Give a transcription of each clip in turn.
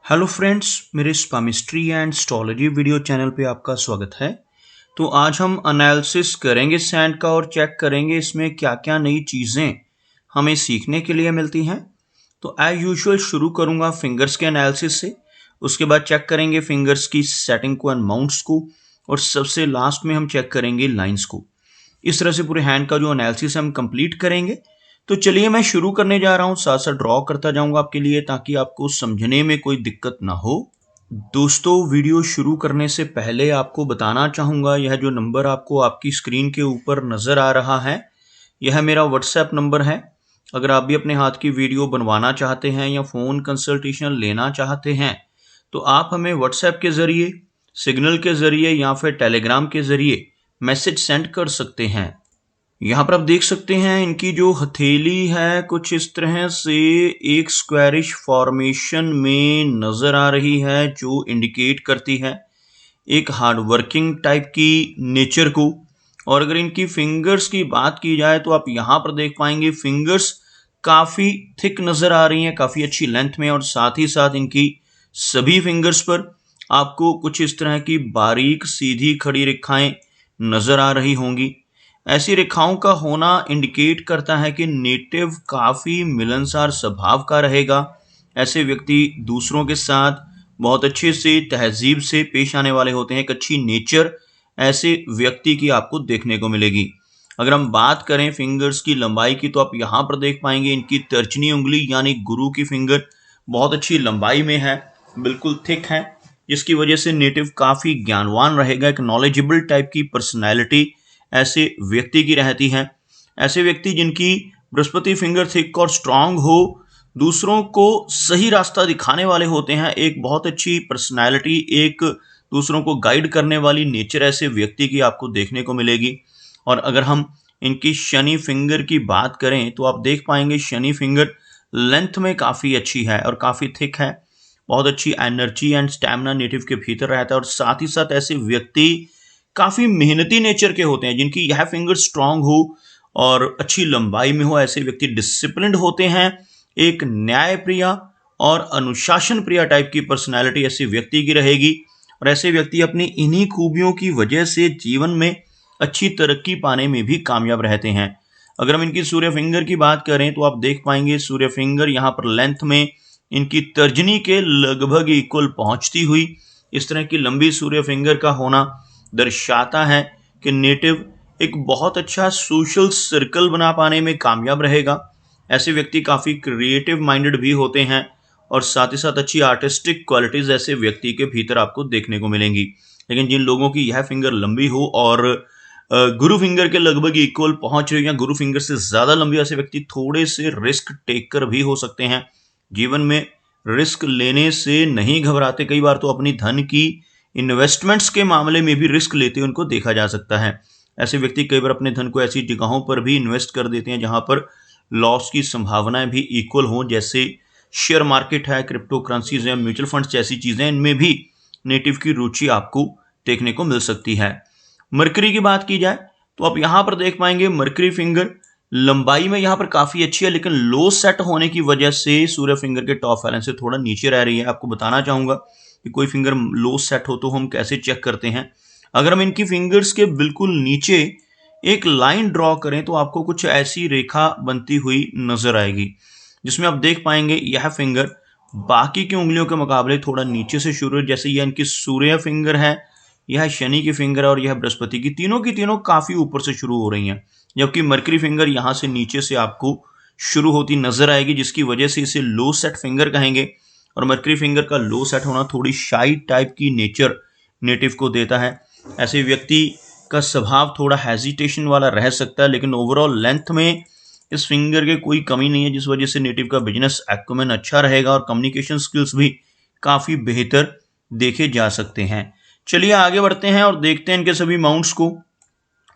Hello friends, मेरे स्पामिस्ट्री and astrology video channel पे आपका स्वागत है। तो आज हम एनालिसिस करेंगे सैंड का और चेक करेंगे इसमें क्या क्या नई चीज़ें हमें सीखने के लिए मिलती हैं। तो एज यूजुअल शुरू करूंगा फिंगर्स के एनालिसिस से, उसके बाद चेक करेंगे फिंगर्स की सेटिंग को एंड माउंट्स को, और सबसे लास्ट में हम चेक करेंगे लाइंस को। इस तरह से पूरे हैंड का जो एनालिसिस हम कंप्लीट करेंगे। तो चलिए मैं शुरू करने जा रहा हूँ, साथ साथ ड्रॉ करता जाऊंगा आपके लिए ताकि आपको समझने में कोई दिक्कत ना हो। दोस्तों, वीडियो शुरू करने से पहले आपको बताना चाहूँगा, यह जो नंबर आपको आपकी स्क्रीन के ऊपर नज़र आ रहा है, यह मेरा व्हाट्सएप नंबर है। अगर आप भी अपने हाथ की वीडियो बनवाना चाहते हैं या फ़ोन कंसल्टेशन लेना चाहते हैं तो आप हमें व्हाट्सएप के ज़रिए, सिग्नल के ज़रिए या फिर टेलीग्राम के ज़रिए मैसेज सेंड कर सकते हैं। यहाँ पर आप देख सकते हैं इनकी जो हथेली है कुछ इस तरह से एक स्क्वायरिश फॉर्मेशन में नज़र आ रही है, जो इंडिकेट करती है एक हार्ड वर्किंग टाइप की नेचर को। और अगर इनकी फिंगर्स की बात की जाए तो आप यहाँ पर देख पाएंगे फिंगर्स काफ़ी थिक नज़र आ रही हैं, काफ़ी अच्छी लेंथ में, और साथ ही साथ इनकी सभी फिंगर्स पर आपको कुछ इस तरह की बारीक सीधी खड़ी रेखाएं नज़र आ रही होंगी। ऐसी रेखाओं का होना इंडिकेट करता है कि नेटिव काफ़ी मिलनसार स्वभाव का रहेगा। ऐसे व्यक्ति दूसरों के साथ बहुत अच्छे से तहजीब से पेश आने वाले होते हैं। एक अच्छी नेचर ऐसे व्यक्ति की आपको देखने को मिलेगी। अगर हम बात करें फिंगर्स की लंबाई की तो आप यहाँ पर देख पाएंगे इनकी तर्जनी उंगली यानी गुरु की फिंगर बहुत अच्छी लंबाई में है, बिल्कुल थिक है, जिसकी वजह से नेटिव काफ़ी ज्ञानवान रहेगा। एक नॉलेजेबल टाइप की पर्सनैलिटी ऐसे व्यक्ति की रहती है। ऐसे व्यक्ति जिनकी बृहस्पति फिंगर थिक और स्ट्रांग हो, दूसरों को सही रास्ता दिखाने वाले होते हैं। एक बहुत अच्छी पर्सनैलिटी, एक दूसरों को गाइड करने वाली नेचर ऐसे व्यक्ति की आपको देखने को मिलेगी। और अगर हम इनकी शनि फिंगर की बात करें तो आप देख पाएंगे शनि फिंगर लेंथ में काफ़ी अच्छी है और काफ़ी थिक है। बहुत अच्छी एनर्जी एंड स्टैमिना नेटिव के भीतर रहता है। और साथ ही साथ ऐसे व्यक्ति काफ़ी मेहनती नेचर के होते हैं, जिनकी यह फिंगर स्ट्रांग हो और अच्छी लंबाई में हो। ऐसे व्यक्ति डिसिप्लिन्ड होते हैं। एक न्याय प्रिय और अनुशासन प्रिय टाइप की पर्सनैलिटी ऐसे व्यक्ति की रहेगी। और ऐसे व्यक्ति अपनी इन्हीं खूबियों की वजह से जीवन में अच्छी तरक्की पाने में भी कामयाब रहते हैं। अगर हम इनकी सूर्य फिंगर की बात करें तो आप देख पाएंगे सूर्य फिंगर यहाँ पर लेंथ में इनकी तर्जनी के लगभग इक्वल पहुंचती हुई इस तरह की लंबी सूर्य फिंगर का होना दर्शाता है कि नेटिव एक बहुत अच्छा सोशल सर्कल बना पाने में कामयाब रहेगा। ऐसे व्यक्ति काफ़ी क्रिएटिव माइंडेड भी होते हैं और साथ ही साथ अच्छी आर्टिस्टिक क्वालिटीज़ ऐसे व्यक्ति के भीतर आपको देखने को मिलेंगी। लेकिन जिन लोगों की यह फिंगर लंबी हो और गुरु फिंगर के लगभग इक्वल पहुंच रही हो या गुरु फिंगर से ज़्यादा लंबी, ऐसे व्यक्ति थोड़े से रिस्क टेकर भी हो सकते हैं। जीवन में रिस्क लेने से नहीं घबराते, कई बार तो अपनी धन की इन्वेस्टमेंट्स के मामले में भी रिस्क लेते हुए उनको देखा जा सकता है। ऐसे व्यक्ति कई बार अपने धन को ऐसी जगहों पर भी इन्वेस्ट कर देते हैं जहां पर लॉस की संभावनाएं भी इक्वल हों, जैसे शेयर मार्केट है, क्रिप्टो करेंसीज है, म्यूचुअल फंड्स जैसी चीज़ें, इनमें भी नेटिव की रुचि आपको देखने को मिल सकती है। मरकरी की बात की जाए तो आप यहाँ पर देख पाएंगे मरकरी फिंगर लंबाई में यहाँ पर काफ़ी अच्छी है, लेकिन लो सेट होने की वजह से सूर्य फिंगर के टॉप बैलेंस से थोड़ा नीचे रह रही है। आपको बताना चाहूँगा कि कोई फिंगर लो सेट हो तो हम कैसे चेक करते हैं। अगर हम इनकी फिंगर्स के बिल्कुल नीचे एक लाइन ड्रॉ करें तो आपको कुछ ऐसी रेखा बनती हुई नजर आएगी, जिसमें आप देख पाएंगे यह फिंगर बाकी की उंगलियों के मुकाबले थोड़ा नीचे से शुरू है। जैसे यह इनकी सूर्य फिंगर है, यह शनि की फिंगर है और यह बृहस्पति की तीनों काफ़ी ऊपर से शुरू हो रही हैं, जबकि मरकरी फिंगर यहाँ से नीचे से आपको शुरू होती नजर आएगी, जिसकी वजह से इसे लो सेट फिंगर कहेंगे। और मरकरी फिंगर का लो सेट होना थोड़ी शाई टाइप की नेचर नेटिव को देता है। ऐसे व्यक्ति का स्वभाव थोड़ा हेजिटेशन वाला रह सकता है, लेकिन ओवरऑल लेंथ में इस फिंगर के कोई कमी नहीं है, जिस वजह से नेटिव का बिजनेस एक्यूमेन अच्छा रहेगा और कम्युनिकेशन स्किल्स भी काफ़ी बेहतर देखे जा सकते हैं। चलिए आगे बढ़ते हैं और देखते हैं इनके सभी माउंट्स को।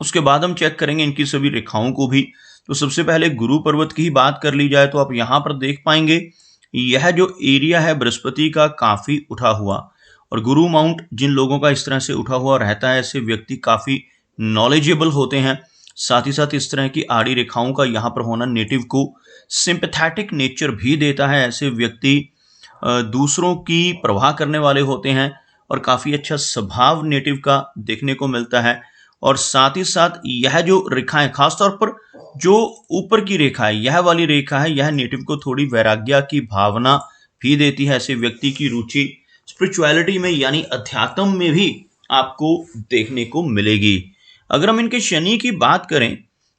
उसके बाद हम चेक करेंगे इनकी सभी रेखाओं को भी। तो सबसे पहले गुरु पर्वत की ही बात कर ली जाए तो आप यहाँ पर देख पाएंगे यह जो एरिया है बृहस्पति का काफ़ी उठा हुआ, और गुरु माउंट जिन लोगों का इस तरह से उठा हुआ रहता है ऐसे व्यक्ति काफ़ी नॉलेजेबल होते हैं। साथ ही साथ इस तरह की आड़ी रेखाओं का यहाँ पर होना नेटिव को सिंपैथेटिक नेचर भी देता है। ऐसे व्यक्ति दूसरों की परवाह करने वाले होते हैं और काफ़ी अच्छा स्वभाव नेटिव का देखने को मिलता है। और साथ ही साथ यह जो रेखाएं, खासतौर पर जो ऊपर की रेखा है, यह वाली रेखा है, यह नेटिव को थोड़ी वैराग्य की भावना भी देती है। ऐसे व्यक्ति की रुचि स्पिरिचुअलिटी में यानी अध्यात्म में भी आपको देखने को मिलेगी। अगर हम इनके शनि की बात करें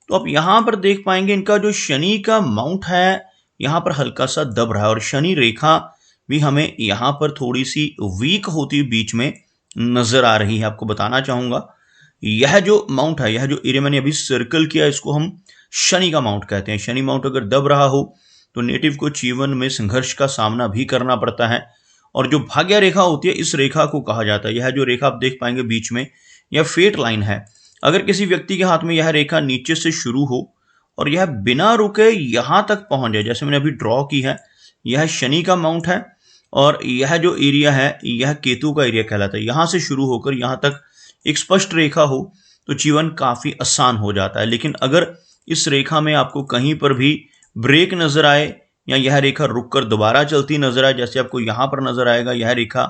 तो आप यहाँ पर देख पाएंगे इनका जो शनि का माउंट है यहाँ पर हल्का सा दब रहा है और शनि रेखा भी हमें यहाँ पर थोड़ी सी वीक होती बीच में नजर आ रही है। आपको बताना चाहूंगा यह जो माउंट है, यह जो एरिया मैंने अभी सर्कल किया, इसको हम शनि का माउंट कहते हैं। शनि माउंट अगर दब रहा हो तो नेटिव को जीवन में संघर्ष का सामना भी करना पड़ता है। और जो भाग्य रेखा होती है, इस रेखा को कहा जाता है, यह जो रेखा आप देख पाएंगे बीच में, यह फेट लाइन है। अगर किसी व्यक्ति के हाथ में यह रेखा नीचे से शुरू हो और यह बिना रुके यहां तक पहुंच जाए, जैसे मैंने अभी ड्रॉ की है, यह शनि का माउंट है और यह जो एरिया है यह केतु का एरिया कहलाता है। यहां से शुरू होकर यहां तक एक स्पष्ट रेखा हो तो जीवन काफी आसान हो जाता है। लेकिन अगर इस रेखा में आपको कहीं पर भी ब्रेक नजर आए या यह रेखा रुककर दोबारा चलती नजर आए, जैसे आपको यहां पर नजर आएगा, यह रेखा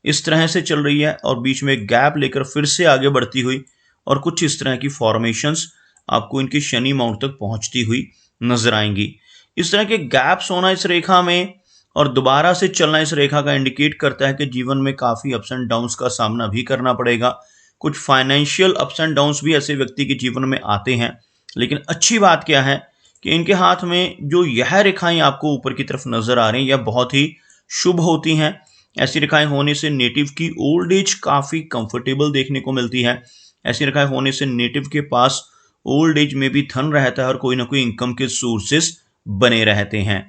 इस तरह से चल रही है और बीच में गैप लेकर फिर से आगे बढ़ती हुई और कुछ इस तरह की फॉर्मेशंस आपको इनकी शनि माउंट तक पहुंचती हुई नजर आएंगी। इस तरह के गैप्स होना इस रेखा में और दोबारा से चलना इस रेखा का इंडिकेट करता है कि जीवन में काफी अप्स एंड डाउन्स का सामना भी करना पड़ेगा। कुछ फाइनेंशियल अप्स एंड डाउन्स भी ऐसे व्यक्ति के जीवन में आते हैं। लेकिन अच्छी बात क्या है कि इनके हाथ में जो यह रेखाएं आपको ऊपर की तरफ नजर आ रही हैं, यह बहुत ही शुभ होती हैं। ऐसी रेखाएं होने से नेटिव की ओल्ड एज काफी कंफर्टेबल देखने को मिलती है। ऐसी रेखाएं होने से नेटिव के पास ओल्ड एज में भी धन रहता है और कोई ना कोई इनकम के सोर्सेस बने रहते हैं।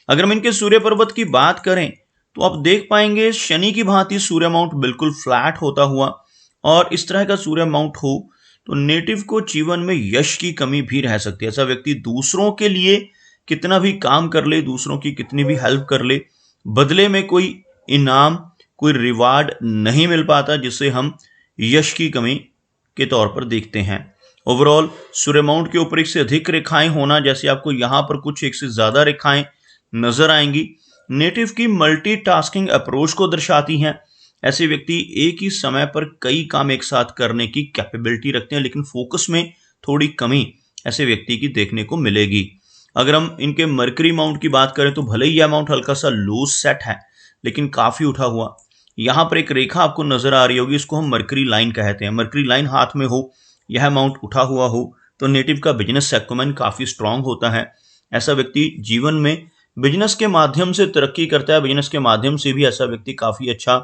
अगर हम इनके सूर्य पर्वत की बात करें तो आप देख पाएंगे शनि की भांति सूर्य माउंट बिल्कुल फ्लैट होता हुआ, और इस तरह का सूर्य माउंट हो तो नेटिव को जीवन में यश की कमी भी रह सकती है। ऐसा व्यक्ति दूसरों के लिए कितना भी काम कर ले, दूसरों की कितनी भी हेल्प कर ले, बदले में कोई इनाम, कोई रिवार्ड नहीं मिल पाता, जिसे हम यश की कमी के तौर पर देखते हैं। ओवरऑल सूर्य माउंट के ऊपर एक से अधिक रेखाएं होना, जैसे आपको यहां पर कुछ एक से ज्यादा रेखाएं नजर आएंगी, नेटिव की मल्टीटास्किंग अप्रोच को दर्शाती हैं। ऐसे व्यक्ति एक ही समय पर कई काम एक साथ करने की कैपेबिलिटी रखते हैं, लेकिन फोकस में थोड़ी कमी ऐसे व्यक्ति की देखने को मिलेगी। अगर हम इनके मरकरी माउंट की बात करें तो भले ही यह माउंट हल्का सा लूज सेट है लेकिन काफी उठा हुआ, यहां पर एक रेखा आपको नजर आ रही होगी, इसको हम मरकरी लाइन कहते हैं। मरकरी लाइन हाथ में हो, यह माउंट उठा हुआ हो तो नेटिव का बिजनेस एक्वायरमेंट काफी स्ट्रांग होता है। ऐसा व्यक्ति जीवन में बिजनेस के माध्यम से तरक्की करता है, बिजनेस के माध्यम से भी ऐसा व्यक्ति काफी अच्छा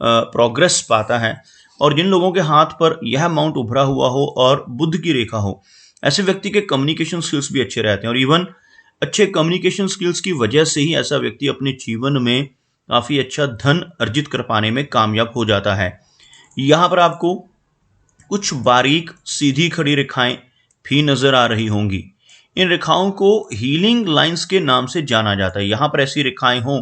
प्रोग्रेस पाता है। और जिन लोगों के हाथ पर यह माउंट उभरा हुआ हो और बुध की रेखा हो, ऐसे व्यक्ति के कम्युनिकेशन स्किल्स भी अच्छे रहते हैं और इवन अच्छे कम्युनिकेशन स्किल्स की वजह से ही ऐसा व्यक्ति अपने जीवन में काफी अच्छा धन अर्जित कर पाने में कामयाब हो जाता है। यहाँ पर आपको कुछ बारीक सीधी खड़ी रेखाएं भी नजर आ रही होंगी। इन रेखाओं को हीलिंग लाइंस के नाम से जाना जाता है। यहाँ पर ऐसी रेखाएं हों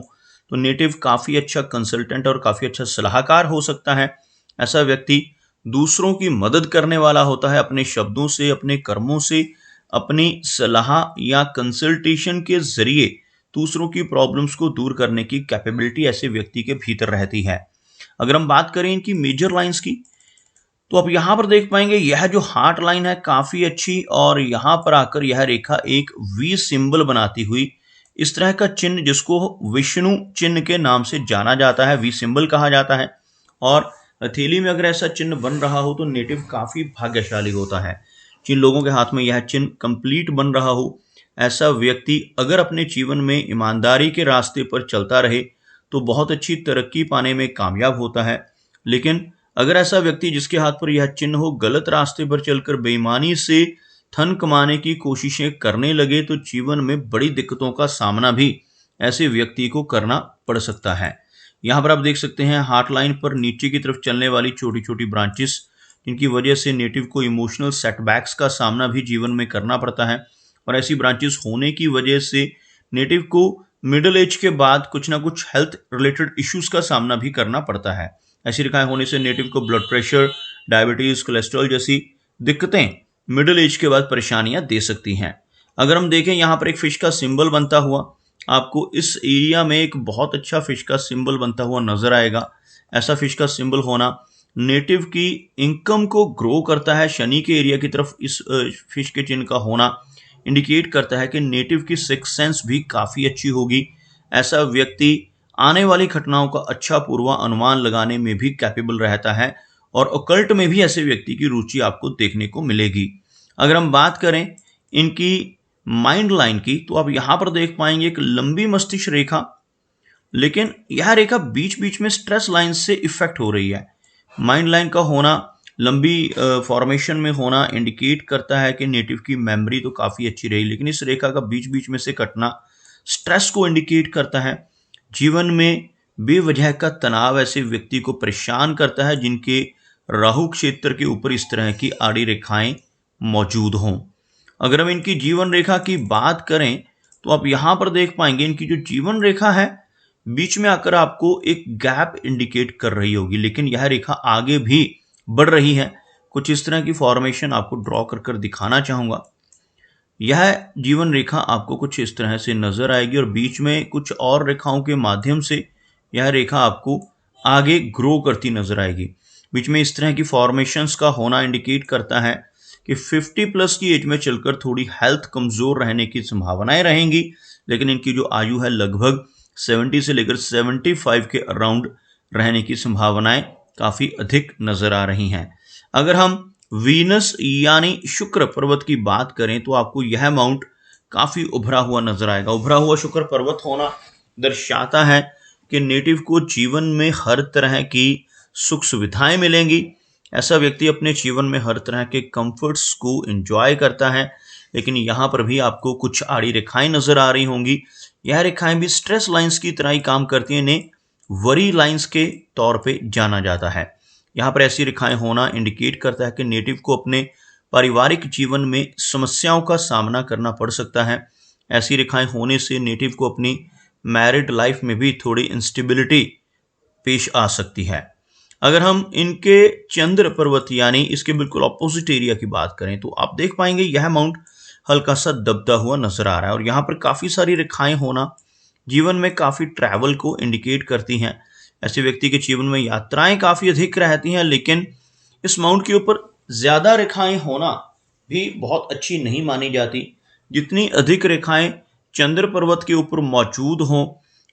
तो नेटिव काफी अच्छा कंसल्टेंट और काफी अच्छा सलाहकार हो सकता है। ऐसा व्यक्ति दूसरों की मदद करने वाला होता है, अपने शब्दों से, अपने कर्मों से, अपनी सलाह या कंसल्टेशन के जरिए दूसरों की प्रॉब्लम्स को दूर करने की कैपेबिलिटी ऐसे व्यक्ति के भीतर रहती है। अगर हम बात करें इनकी मेजर लाइंस की तो आप यहां पर देख पाएंगे यह जो हार्ट लाइन है काफी अच्छी, और यहां पर आकर यह रेखा एक वी सिंबल बनाती हुई इस तरह का चिन्ह, जिसको विष्णु चिन्ह के नाम से जाना जाता है, वी सिंबल कहा जाता है। और हथेली में अगर ऐसा चिन्ह बन रहा हो तो नेटिव काफी भाग्यशाली होता है। जिन लोगों के हाथ में यह चिन्ह कंप्लीट बन रहा हो, ऐसा व्यक्ति अगर अपने जीवन में ईमानदारी के रास्ते पर चलता रहे तो बहुत अच्छी तरक्की पाने में कामयाब होता है। लेकिन अगर ऐसा व्यक्ति जिसके हाथ पर यह चिन्ह हो गलत रास्ते पर चलकर बेईमानी से धन कमाने की कोशिशें करने लगे तो जीवन में बड़ी दिक्कतों का सामना भी ऐसे व्यक्ति को करना पड़ सकता है। यहाँ पर आप देख सकते हैं हार्ट लाइन पर नीचे की तरफ चलने वाली छोटी छोटी ब्रांचेस, जिनकी वजह से नेटिव को इमोशनल सेटबैक्स का सामना भी जीवन में करना पड़ता है। और ऐसी ब्रांचेस होने की वजह से नेटिव को मिडिल एज के बाद कुछ ना कुछ हेल्थ रिलेटेड इश्यूज का सामना भी करना पड़ता है। ऐसी रेखाएं होने से नेटिव को ब्लड प्रेशर, डायबिटीज, कोलेस्ट्रॉल जैसी दिक्कतें मिडिल एज के बाद परेशानियां दे सकती हैं। अगर हम देखें यहाँ पर एक फिश का सिंबल बनता हुआ, आपको इस एरिया में एक बहुत अच्छा फिश का सिंबल बनता हुआ नजर आएगा। ऐसा फिश का सिंबल होना नेटिव की इनकम को ग्रो करता है। शनि के एरिया की तरफ इस फिश के चिन्ह का होना इंडिकेट करता है कि नेटिव की सिक्स सेंस भी काफ़ी अच्छी होगी। ऐसा व्यक्ति आने वाली घटनाओं का अच्छा पूर्वानुमान लगाने में भी कैपेबल रहता है और ओकल्ट में भी ऐसे व्यक्ति की रुचि आपको देखने को मिलेगी। अगर हम बात करें इनकी माइंड लाइन की, तो आप यहाँ पर देख पाएंगे एक लंबी मस्तिष्क रेखा, लेकिन यह रेखा बीच बीच में स्ट्रेस लाइन से इफेक्ट हो रही है। माइंड लाइन का होना, लंबी फॉर्मेशन में होना इंडिकेट करता है कि नेटिव की मेमोरी तो काफ़ी अच्छी रही, लेकिन इस रेखा का बीच बीच में से कटना स्ट्रेस को इंडिकेट करता है। जीवन में बेवजह का तनाव ऐसे व्यक्ति को परेशान करता है जिनके राहु क्षेत्र के ऊपर इस तरह की आड़ी रेखाएं मौजूद हों। अगर हम इनकी जीवन रेखा की बात करें, तो आप यहाँ पर देख पाएंगे इनकी जो जीवन रेखा है बीच में आकर आपको एक गैप इंडिकेट कर रही होगी, लेकिन यह रेखा आगे भी बढ़ रही है। कुछ इस तरह की फॉर्मेशन आपको ड्रॉ कर कर दिखाना चाहूँगा। यह जीवन रेखा आपको कुछ इस तरह से नजर आएगी और बीच में कुछ और रेखाओं के माध्यम से यह रेखा आपको आगे ग्रो करती नजर आएगी। बीच में इस तरह की फॉर्मेशंस का होना इंडिकेट करता है कि 50 प्लस की एज में चलकर थोड़ी हेल्थ कमजोर रहने की संभावनाएं रहेंगी, लेकिन इनकी जो आयु है लगभग 70 से लेकर 75 के अराउंड रहने की संभावनाएं काफी अधिक नजर आ रही हैं। अगर हम वीनस यानी शुक्र पर्वत की बात करें, तो आपको यह माउंट काफी उभरा हुआ नजर आएगा। उभरा हुआ शुक्र पर्वत होना दर्शाता है कि नेटिव को जीवन में हर तरह की सुख सुविधाएं मिलेंगी। ऐसा व्यक्ति अपने जीवन में हर तरह के कंफर्ट्स को एंजॉय करता है, लेकिन यहाँ पर भी आपको कुछ आड़ी रेखाएं नजर आ रही होंगी। यह रेखाएं भी स्ट्रेस लाइंस की तरह ही काम करती हैं। इन्हें वरी लाइंस के तौर पे जाना जाता है। यहाँ पर ऐसी रेखाएं होना इंडिकेट करता है कि नेटिव को अपने पारिवारिक जीवन में समस्याओं का सामना करना पड़ सकता है। ऐसी रेखाएं होने से नेटिव को अपनी मैरिड लाइफ में भी थोड़ी इंस्टेबिलिटी पेश आ सकती है। अगर हम इनके चंद्र पर्वत यानी इसके बिल्कुल ऑपोजिट एरिया की बात करें, तो आप देख पाएंगे यह माउंट हल्का सा दबता हुआ नजर आ रहा है और यहाँ पर काफ़ी सारी रेखाएं होना जीवन में काफ़ी ट्रैवल को इंडिकेट करती हैं। ऐसे व्यक्ति के जीवन में यात्राएं काफ़ी अधिक रहती हैं, लेकिन इस माउंट के ऊपर ज़्यादा रेखाएं होना भी बहुत अच्छी नहीं मानी जाती। जितनी अधिक रेखाएं चंद्र पर्वत के ऊपर मौजूद हों,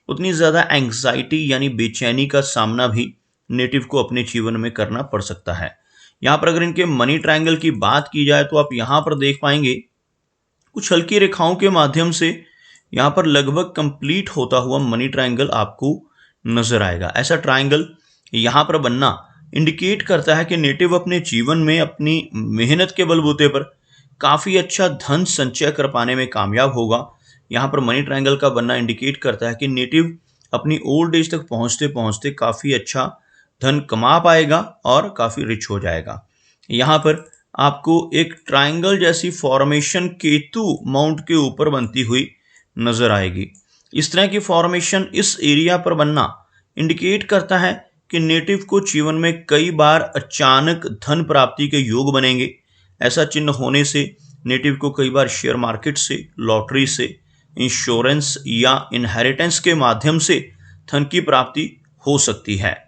उतनी ज़्यादा एंग्जाइटी यानी बेचैनी का सामना भी नेटिव को अपने जीवन में करना पड़ सकता है। यहाँ पर अगर इनके मनी ट्रायंगल की बात की जाए, तो आप यहाँ पर देख पाएंगे कुछ हल्की रेखाओं के माध्यम से यहाँ पर लगभग कंप्लीट होता हुआ मनी ट्रायंगल आपको नजर आएगा। ऐसा ट्रायंगल यहाँ पर बनना इंडिकेट करता है कि नेटिव अपने जीवन में अपनी मेहनत के बलबूते पर काफ़ी अच्छा धन संचय कर पाने में कामयाब होगा। यहाँ पर मनी ट्रायंगल का बनना इंडिकेट करता है कि नेटिव अपनी ओल्ड एज तक पहुँचते पहुँचते काफ़ी अच्छा धन कमा पाएगा और काफ़ी रिच हो जाएगा। यहाँ पर आपको एक ट्रायंगल जैसी फॉर्मेशन केतु माउंट के ऊपर बनती हुई नजर आएगी। इस तरह की फॉर्मेशन इस एरिया पर बनना इंडिकेट करता है कि नेटिव को जीवन में कई बार अचानक धन प्राप्ति के योग बनेंगे। ऐसा चिन्ह होने से नेटिव को कई बार शेयर मार्केट से, लॉटरी से, इंश्योरेंस या इनहेरिटेंस के माध्यम से धन की प्राप्ति हो सकती है।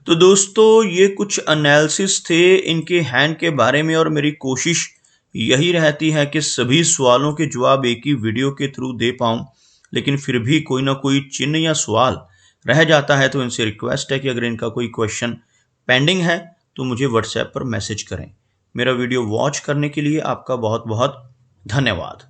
तो दोस्तों, ये कुछ एनालिसिस थे इनके हैंड के बारे में और मेरी कोशिश यही रहती है कि सभी सवालों के जवाब एक ही वीडियो के थ्रू दे पाऊँ, लेकिन फिर भी कोई ना कोई चिन्ह या सवाल रह जाता है। तो इनसे रिक्वेस्ट है कि अगर इनका कोई क्वेश्चन पेंडिंग है तो मुझे व्हाट्सएप पर मैसेज करें। मेरा वीडियो वॉच करने के लिए आपका बहुत बहुत धन्यवाद।